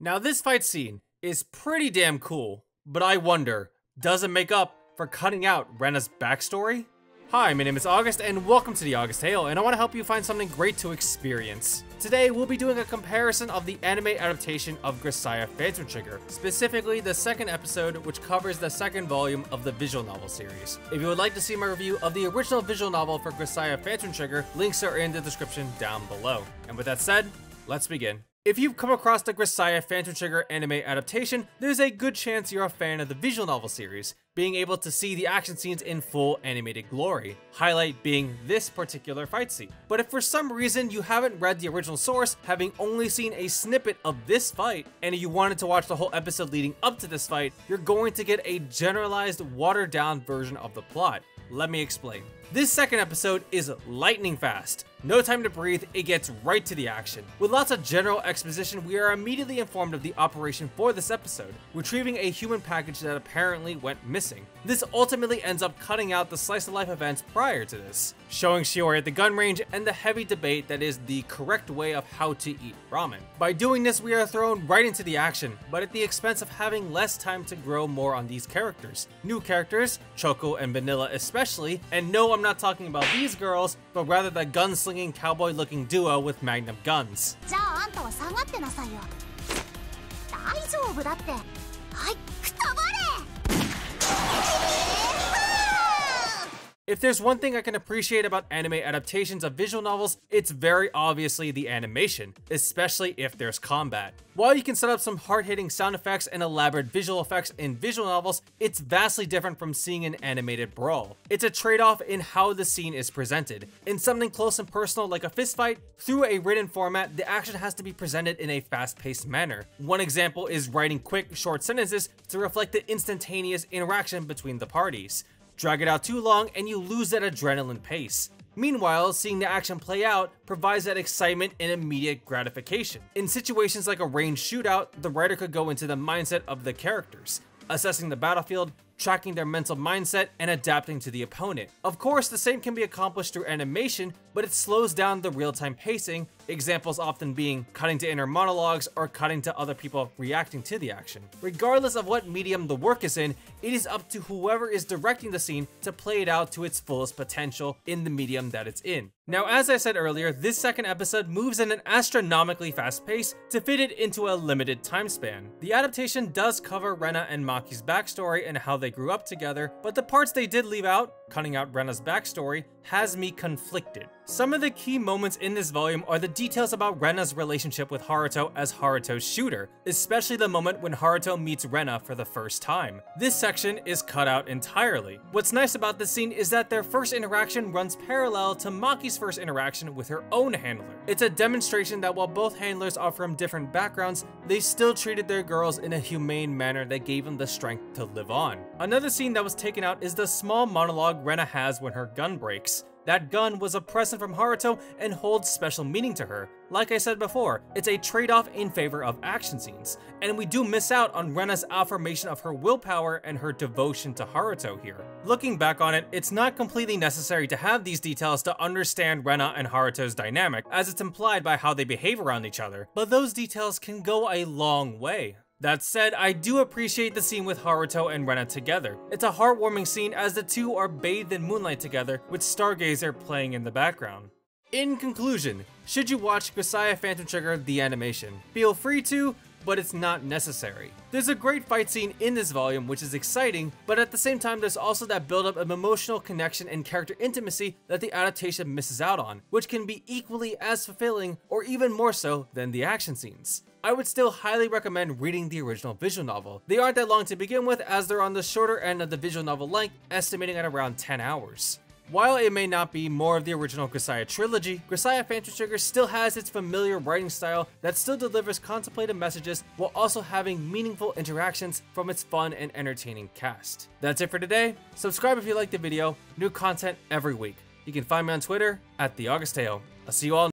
Now this fight scene is pretty damn cool, but I wonder, does it make up for cutting out Rena's backstory? Hi, my name is August and welcome to the August Tale, and I want to help you find something great to experience. Today we'll be doing a comparison of the anime adaptation of Grisaia Phantom Trigger, specifically the second episode, which covers the second volume of the visual novel series. If you would like to see my review of the original visual novel for Grisaia Phantom Trigger, links are in the description down below. And with that said, let's begin. If you've come across the Grisaia Phantom Trigger anime adaptation, there's a good chance you're a fan of the visual novel series, being able to see the action scenes in full animated glory, highlight being this particular fight scene. But if for some reason you haven't read the original source, having only seen a snippet of this fight, and you wanted to watch the whole episode leading up to this fight, you're going to get a generalized, watered down version of the plot. Let me explain. This second episode is lightning fast. No time to breathe, it gets right to the action. With lots of general exposition, we are immediately informed of the operation for this episode, retrieving a human package that apparently went missing. This ultimately ends up cutting out the slice-of-life events prior to this, showing Shiori at the gun range and the heavy debate that is the correct way of how to eat ramen. By doing this, we are thrown right into the action, but at the expense of having less time to grow more on these characters. New characters, Choco and Vanilla especially, and no, I'm not talking about these girls, but rather the gunslinging cowboy-looking duo with magnum guns. If there's one thing I can appreciate about anime adaptations of visual novels, it's very obviously the animation, especially if there's combat. While you can set up some hard-hitting sound effects and elaborate visual effects in visual novels, it's vastly different from seeing an animated brawl. It's a trade-off in how the scene is presented. In something close and personal like a fistfight, through a written format, the action has to be presented in a fast-paced manner. One example is writing quick, short sentences to reflect the instantaneous interaction between the parties. Drag it out too long and you lose that adrenaline pace. Meanwhile, seeing the action play out provides that excitement and immediate gratification. In situations like a ranged shootout, the writer could go into the mindset of the characters, assessing the battlefield, tracking their mental mindset, and adapting to the opponent. Of course, the same can be accomplished through animation, but it slows down the real-time pacing, examples often being cutting to inner monologues or cutting to other people reacting to the action. Regardless of what medium the work is in, it is up to whoever is directing the scene to play it out to its fullest potential in the medium that it's in. Now, as I said earlier, this second episode moves at an astronomically fast pace to fit it into a limited time span. The adaptation does cover Rena and Maki's backstory and how they grew up together, but the parts they did leave out, cutting out Rena's backstory, has me conflicted. Some of the key moments in this volume are the details about Rena's relationship with Haruto as Haruto's shooter, especially the moment when Haruto meets Rena for the first time. This section is cut out entirely. What's nice about this scene is that their first interaction runs parallel to Maki's first interaction with her own handler. It's a demonstration that while both handlers are from different backgrounds, they still treated their girls in a humane manner that gave them the strength to live on. Another scene that was taken out is the small monologue Rena has when her gun breaks. That gun was a present from Haruto and holds special meaning to her. Like I said before, it's a trade-off in favor of action scenes, and we do miss out on Rena's affirmation of her willpower and her devotion to Haruto here. Looking back on it, it's not completely necessary to have these details to understand Rena and Haruto's dynamic, as it's implied by how they behave around each other, but those details can go a long way. That said, I do appreciate the scene with Haruto and Rena together. It's a heartwarming scene as the two are bathed in moonlight together with Stargazer playing in the background. In conclusion, should you watch Grisaia Phantom Trigger the animation? Feel free to, but it's not necessary. There's a great fight scene in this volume which is exciting, but at the same time there's also that buildup of emotional connection and character intimacy that the adaptation misses out on, which can be equally as fulfilling or even more so than the action scenes. I would still highly recommend reading the original visual novel. They aren't that long to begin with, as they're on the shorter end of the visual novel length, estimating at around 10 hours. While it may not be more of the original Grisaia Trilogy, Grisaia Phantom Trigger still has its familiar writing style that still delivers contemplative messages while also having meaningful interactions from its fun and entertaining cast. That's it for today. Subscribe if you liked the video. New content every week. You can find me on Twitter @TheAugustTale. I'll see you all